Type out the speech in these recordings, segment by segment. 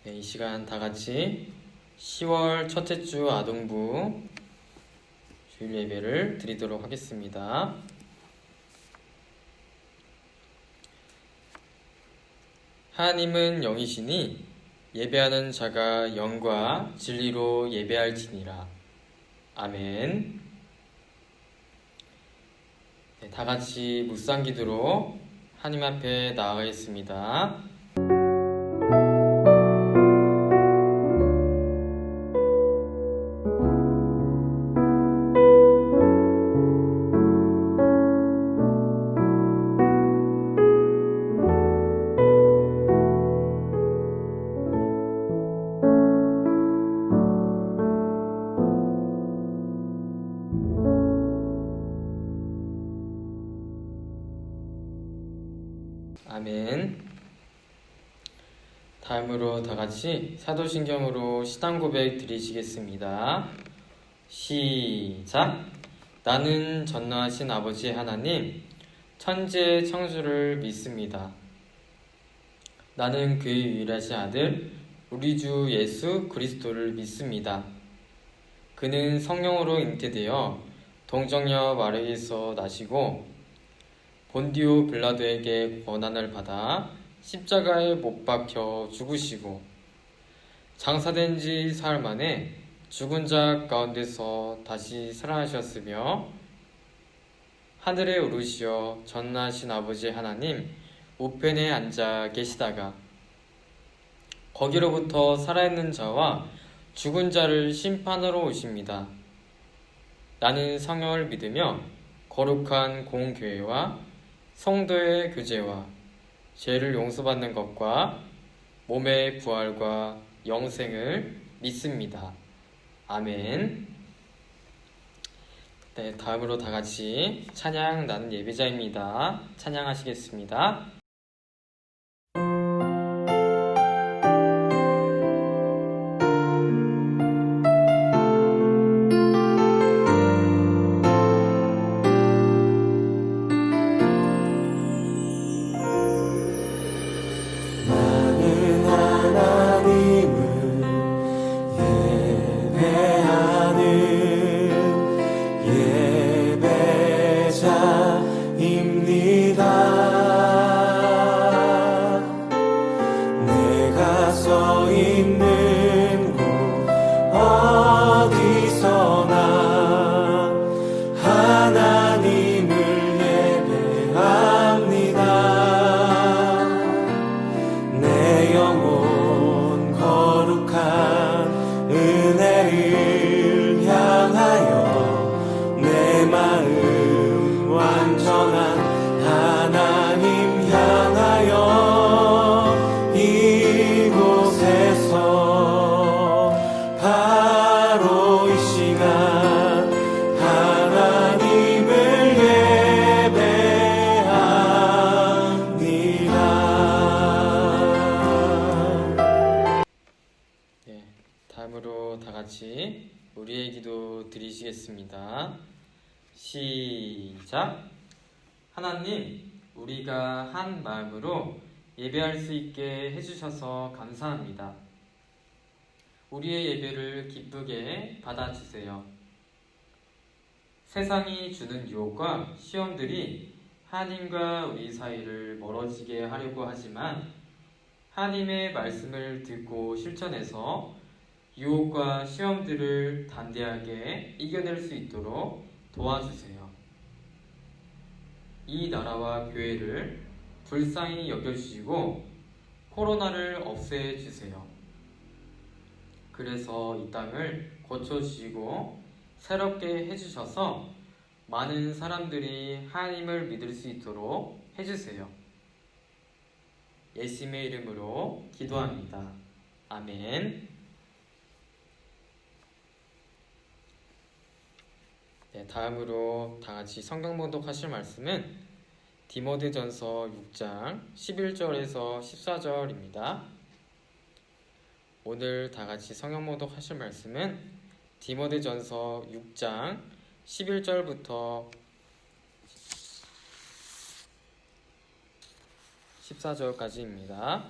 네, 이 시간 다 같이 10월 첫째 주 아동부 주일 예배를 드리도록 하겠습니다. 하나님은 영이시니 예배하는 자가 영과 진리로 예배할지니라. 아멘. 네, 다 같이 묵상 기도로 하나님 앞에 나아가겠습니다. 아멘. 다음으로 다 같이 사도신경으로 신앙 고백 드리시겠습니다. 시작. 나는 전능하신 아버지 하나님, 천지의 창조를 믿습니다. 나는 그의 유일하신 아들, 우리 주 예수 그리스도를 믿습니다. 그는 성령으로 잉태되어 동정녀 마리아에서 나시고 본디오 빌라도에게 고난을 받아 십자가에 못 박혀 죽으시고 장사된 지 사흘 만에 죽은 자 가운데서 다시 살아나셨으며 하늘에 오르시어 전능하신 아버지 하나님 우편에 앉아 계시다가 거기로부터 살아있는 자와 죽은 자를 심판하러 오십니다. 나는 성령을 믿으며 거룩한 공교회와 성도의 교제와 죄를 용서받는 것과 몸의 부활과 영생을 믿습니다. 아멘. 네, 다음으로 다 같이 찬양 나는 예배자입니다. 찬양하시겠습니다. 다음으로 다 같이 우리의 기도 드리시겠습니다. 시작. 하나님, 우리가 한 마음으로 예배할 수 있게 해주셔서 감사합니다. 우리의 예배를 기쁘게 받아주세요. 세상이 주는 유혹과 시험들이 하나님과 우리 사이를 멀어지게 하려고 하지만 하나님의 말씀을 듣고 실천해서 유혹과 시험들을 담대하게 이겨낼 수 있도록 도와주세요. 이 나라와 교회를 불쌍히 여겨주시고 코로나를 없애주세요. 그래서 이 땅을 고쳐주시고 새롭게 해주셔서 많은 사람들이 하나님을 믿을 수 있도록 해주세요. 예수님의 이름으로 기도합니다. 아멘. 네, 다음으로 다 같이 성경 봉독하실 말씀은 디모데전서 6장 11절에서 14절입니다. 오늘 다 같이 성경 봉독하실 말씀은 디모데전서 6장 11절부터 14절까지입니다.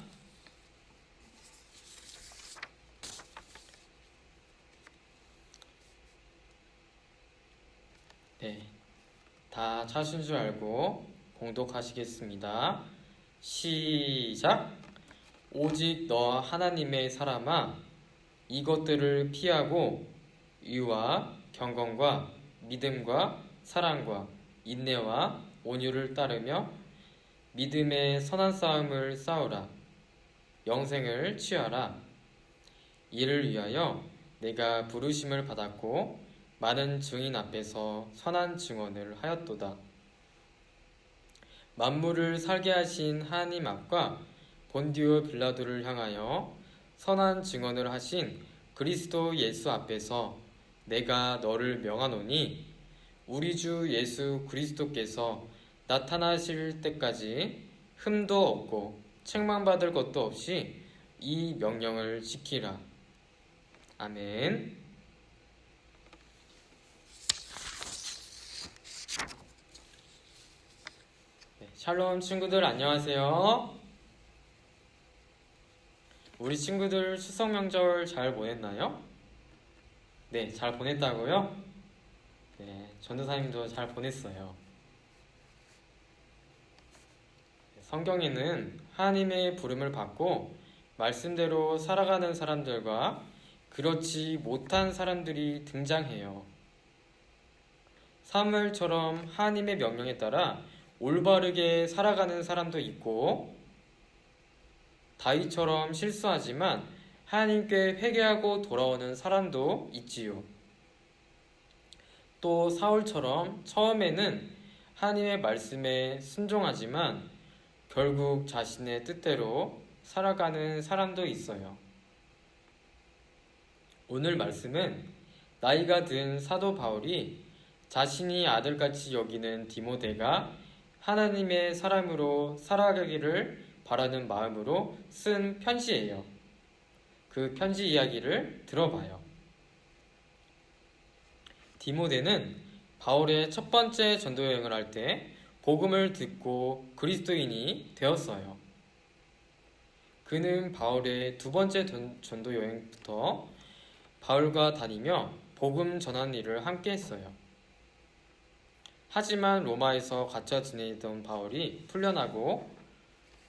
다 찾으신 줄 알고 봉독하시겠습니다. 시작! 오직 너 하나님의 사람아, 이것들을 피하고 의와 경건과 믿음과 사랑과 인내와 온유를 따르며 믿음의 선한 싸움을 싸우라. 영생을 취하라. 이를 위하여 내가 부르심을 받았고 많은 증인 앞에서 선한 증언을 하였도다. 만물을 살게 하신 하나님 앞과 본디오 빌라도를 향하여 선한 증언을 하신 그리스도 예수 앞에서 내가 너를 명하노니 우리 주 예수 그리스도께서 나타나실 때까지 흠도 없고 책망받을 것도 없이 이 명령을 지키라. 아멘. 샬롬 친구들 안녕하세요. 우리 친구들 추석 명절 잘 보냈나요? 네, 잘 보냈다고요? 네, 전도사님도 잘 보냈어요. 성경에는 하나님의 부름을 받고 말씀대로 살아가는 사람들과 그렇지 못한 사람들이 등장해요. 사무엘처럼 하나님의 명령에 따라 올바르게 살아가는 사람도 있고, 다윗처럼 실수하지만 하나님께 회개하고 돌아오는 사람도 있지요. 또 사울처럼 처음에는 하나님의 말씀에 순종하지만 결국 자신의 뜻대로 살아가는 사람도 있어요. 오늘 말씀은 나이가 든 사도 바울이 자신이 아들같이 여기는 디모데가 하나님의 사람으로 살아가기를 바라는 마음으로 쓴 편지예요. 그 편지 이야기를 들어봐요. 디모데는 바울의 첫 번째 전도 여행을 할 때 복음을 듣고 그리스도인이 되었어요. 그는 바울의 두 번째 전도 여행부터 바울과 다니며 복음 전하는 일을 함께 했어요. 하지만 로마에서 갇혀 지내던 바울이 풀려나고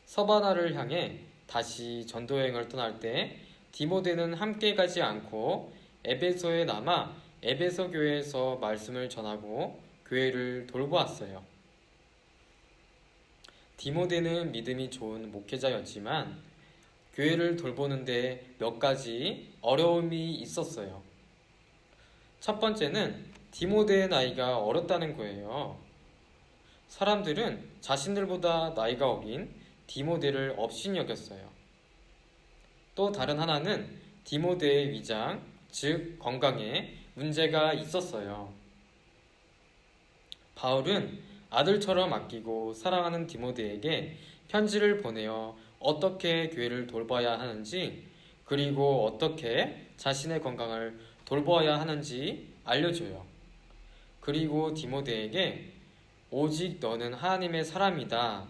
서바나를 향해 다시 전도 여행을 떠날 때 디모데는 함께 가지 않고 에베소에 남아 에베소 교회에서 말씀을 전하고 교회를 돌보았어요. 디모데는 믿음이 좋은 목회자였지만 교회를 돌보는데 몇 가지 어려움이 있었어요. 첫 번째는 디모데의 나이가 어렸다는 거예요. 사람들은 자신들보다 나이가 어린 디모데를 업신여겼어요. 또 다른 하나는 디모데의 위장, 즉 건강에 문제가 있었어요. 바울은 아들처럼 아끼고 사랑하는 디모데에게 편지를 보내어 어떻게 교회를 돌봐야 하는지, 그리고 어떻게 자신의 건강을 돌봐야 하는지 알려줘요. 그리고 디모데에게 오직 너는 하나님의 사람이다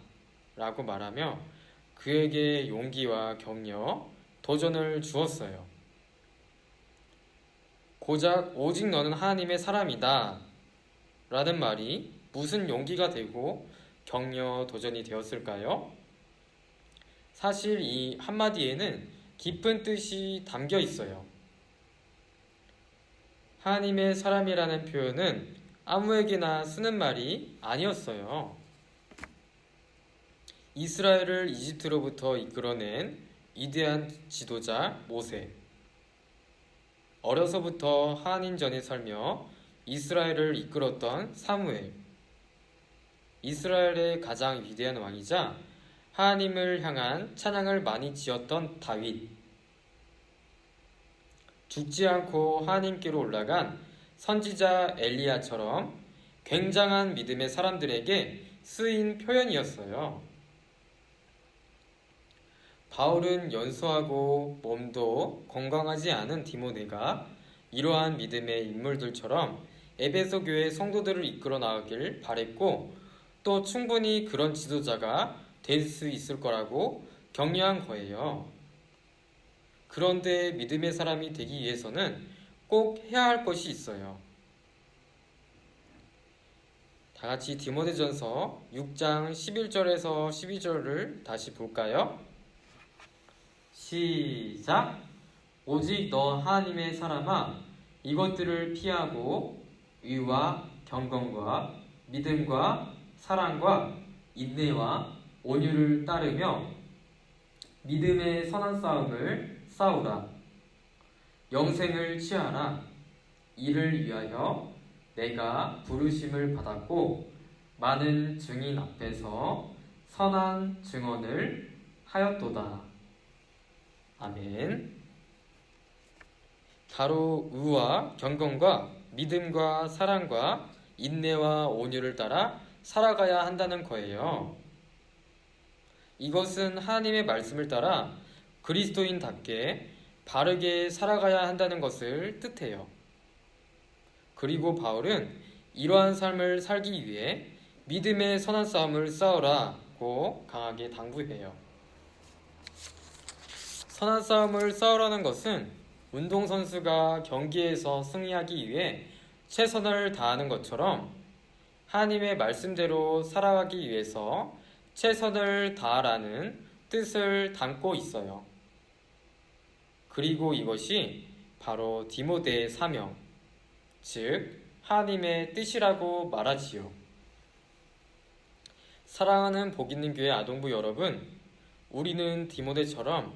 라고 말하며 그에게 용기와 격려, 도전을 주었어요. 고작 오직 너는 하나님의 사람이다 라는 말이 무슨 용기가 되고 격려, 도전이 되었을까요? 사실 이 한마디에는 깊은 뜻이 담겨 있어요. 하나님의 사람이라는 표현은 아무에게나 쓰는 말이 아니었어요. 이스라엘을 이집트로부터 이끌어낸 위대한 지도자 모세, 어려서부터 하나님 전에 살며 이스라엘을 이끌었던 사무엘, 이스라엘의 가장 위대한 왕이자 하나님을 향한 찬양을 많이 지었던 다윗, 죽지 않고 하나님께로 올라간 선지자 엘리야처럼 굉장한 믿음의 사람들에게 쓰인 표현이었어요. 바울은 연소하고 몸도 건강하지 않은 디모데가 이러한 믿음의 인물들처럼 에베소 교회 성도들을 이끌어 나가길 바랬고, 또 충분히 그런 지도자가 될 수 있을 거라고 격려한 거예요. 그런데 믿음의 사람이 되기 위해서는 꼭 해야 할 것이 있어요. 다 같이 디모데전서 6장 11절에서 12절을 다시 볼까요? 시작! 오직 너 하나님의 사람아, 이것들을 피하고 의와 경건과 믿음과 사랑과 인내와 온유를 따르며 믿음의 선한 싸움을 싸우라. 영생을 취하라. 이를 위하여 내가 부르심을 받았고 많은 증인 앞에서 선한 증언을 하였도다. 아멘. 바로 의와 경건과 믿음과 사랑과 인내와 온유를 따라 살아가야 한다는 거예요. 이것은 하나님의 말씀을 따라 그리스도인답게 바르게 살아가야 한다는 것을 뜻해요. 그리고 바울은 이러한 삶을 살기 위해 믿음의 선한 싸움을 싸우라고 강하게 당부해요. 선한 싸움을 싸우라는 것은 운동선수가 경기에서 승리하기 위해 최선을 다하는 것처럼 하나님의 말씀대로 살아가기 위해서 최선을 다하라는 뜻을 담고 있어요. 그리고 이것이 바로 디모데의 사명, 즉 하나님의 뜻이라고 말하지요. 사랑하는 복있는 교회 아동부 여러분, 우리는 디모데처럼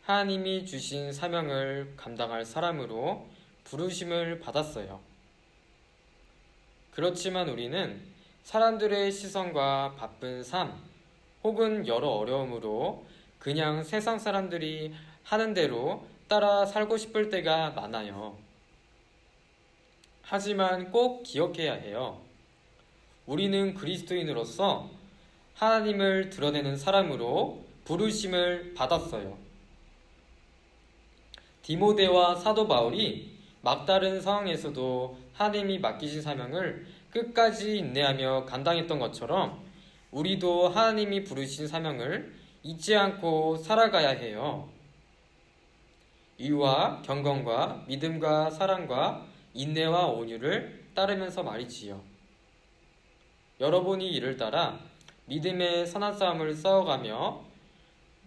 하나님이 주신 사명을 감당할 사람으로 부르심을 받았어요. 그렇지만 우리는 사람들의 시선과 바쁜 삶 혹은 여러 어려움으로 그냥 세상 사람들이 하는 대로 따라 살고 싶을 때가 많아요. 하지만 꼭 기억해야 해요. 우리는 그리스도인으로서 하나님을 드러내는 사람으로 부르심을 받았어요. 디모데와 사도 바울이 막다른 상황에서도 하나님이 맡기신 사명을 끝까지 인내하며 감당했던 것처럼 우리도 하나님이 부르신 사명을 잊지 않고 살아가야 해요. 의와 경건과 믿음과 사랑과 인내와 온유를 따르면서 말이지요. 여러분이 이를 따라 믿음의 선한 싸움을 싸워가며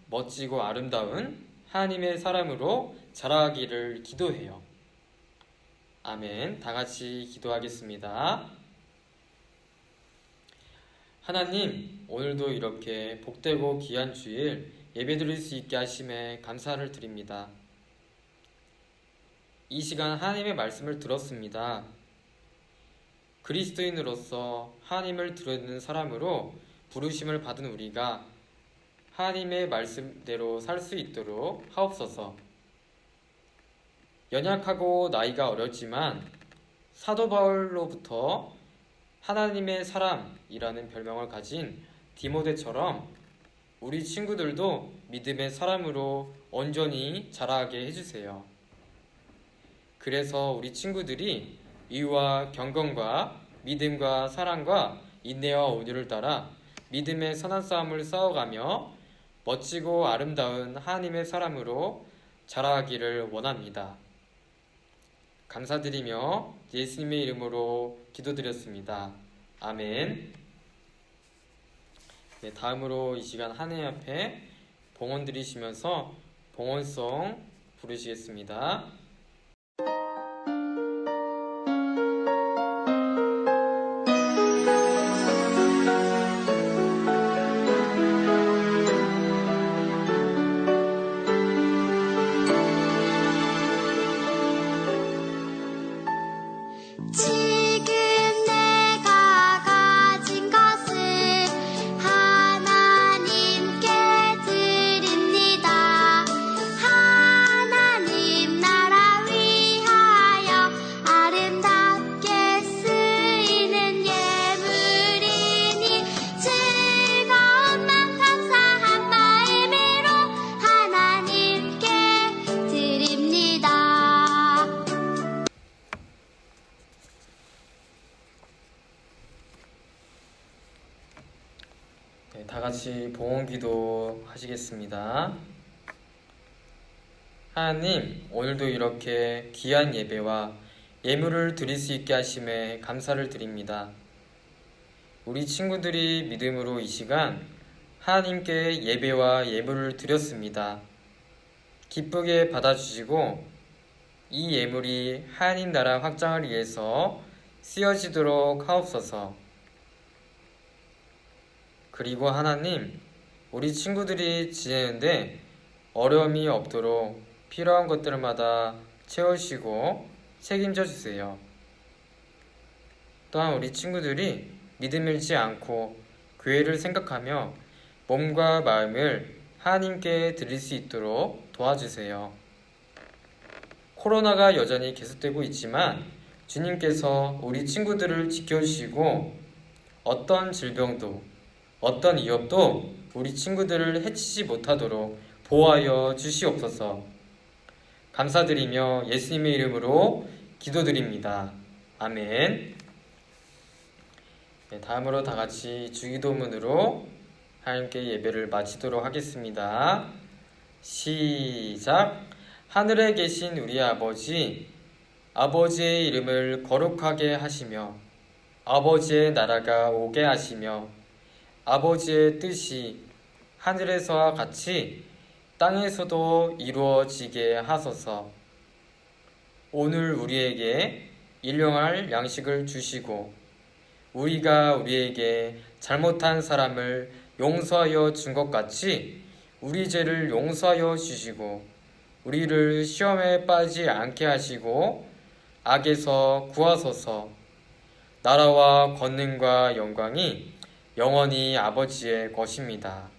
멋지고 아름다운 하나님의 사람으로 자라기를 기도해요. 아멘. 다 같이 기도하겠습니다. 하나님, 오늘도 이렇게 복되고 귀한 주일 예배드릴 수 있게 하심에 감사를 드립니다. 이 시간 하나님의 말씀을 들었습니다. 그리스도인으로서 하나님을 드러내는 사람으로 부르심을 받은 우리가 하나님의 말씀대로 살 수 있도록 하옵소서. 연약하고 나이가 어렸지만 사도 바울로부터 하나님의 사람이라는 별명을 가진 디모데처럼 우리 친구들도 믿음의 사람으로 온전히 자라게 해주세요. 그래서 우리 친구들이 의와 경건과 믿음과 사랑과 인내와 온유를 따라 믿음의 선한 싸움을 싸워가며 멋지고 아름다운 하나님의 사람으로 자라기를 원합니다. 감사드리며 예수님의 이름으로 기도드렸습니다. 아멘. 네, 다음으로 이 시간 하나님 앞에 봉헌 드리시면서 봉헌송 부르시겠습니다. 다 같이 봉헌 기도 하시겠습니다. 하나님, 오늘도 이렇게 귀한 예배와 예물을 드릴 수 있게 하심에 감사를 드립니다. 우리 친구들이 믿음으로 이 시간 하나님께 예배와 예물을 드렸습니다. 기쁘게 받아주시고 이 예물이 하나님 나라 확장을 위해서 쓰여지도록 하옵소서. 그리고 하나님, 우리 친구들이 지내는데 어려움이 없도록 필요한 것들마다 채우시고 책임져 주세요. 또한 우리 친구들이 믿음 잃지 않고 교회를 생각하며 몸과 마음을 하나님께 드릴 수 있도록 도와주세요. 코로나가 여전히 계속되고 있지만 주님께서 우리 친구들을 지켜주시고 어떤 질병도 어떤 위협도 우리 친구들을 해치지 못하도록 보호하여 주시옵소서. 감사드리며 예수님의 이름으로 기도드립니다. 아멘. 네, 다음으로 다 같이 주기도문으로 하나님께 예배를 마치도록 하겠습니다. 시작. 하늘에 계신 우리 아버지, 아버지의 이름을 거룩하게 하시며 아버지의 나라가 오게 하시며 아버지의 뜻이 하늘에서와 같이 땅에서도 이루어지게 하소서. 오늘 우리에게 일용할 양식을 주시고 우리가 우리에게 잘못한 사람을 용서하여 준 것 같이 우리 죄를 용서하여 주시고 우리를 시험에 빠지지 않게 하시고 악에서 구하소서. 나라와 권능과 영광이 영원히 아버지의 것입니다.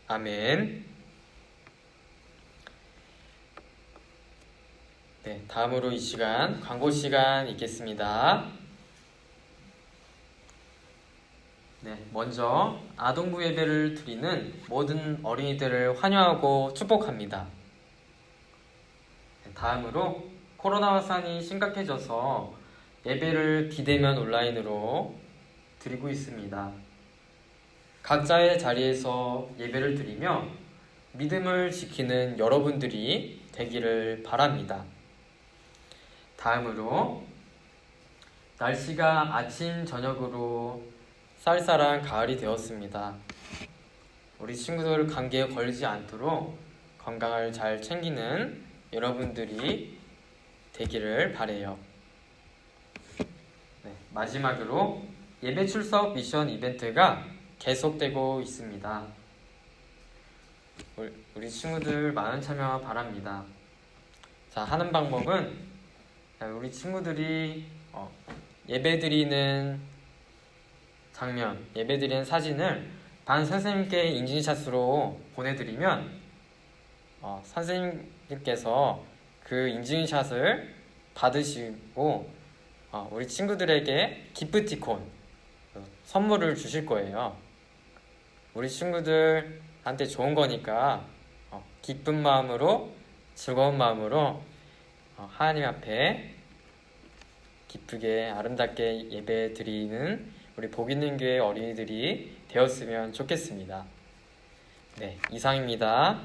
아멘. 네, 다음으로 이 시간 광고 시간 있겠습니다. 네, 먼저 아동부 예배를 드리는 모든 어린이들을 환영하고 축복합니다. 네, 다음으로 코로나 확산이 심각해져서 예배를 비대면 온라인으로 드리고 있습니다. 각자의 자리에서 예배를 드리며 믿음을 지키는 여러분들이 되기를 바랍니다. 다음으로 날씨가 아침 저녁으로 쌀쌀한 가을이 되었습니다. 우리 친구들 감기에 걸리지 않도록 건강을 잘 챙기는 여러분들이 되기를 바라요. 네, 마지막으로 예배 출석 미션 이벤트가 계속되고 있습니다. 우리 친구들 많은 참여 바랍니다. 자, 하는 방법은 우리 친구들이 예배드리는 장면, 예배드리는 사진을 반 선생님께 인증샷으로 보내드리면 선생님께서 그 인증샷을 받으시고 우리 친구들에게 기프티콘 선물을 주실 거예요. 우리 친구들한테 좋은 거니까 기쁜 마음으로 즐거운 마음으로 하나님 앞에 기쁘게 아름답게 예배 드리는 우리 복있는 교회 어린이들이 되었으면 좋겠습니다. 네, 이상입니다.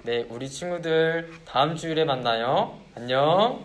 네, 우리 친구들 다음 주일에 만나요. 안녕.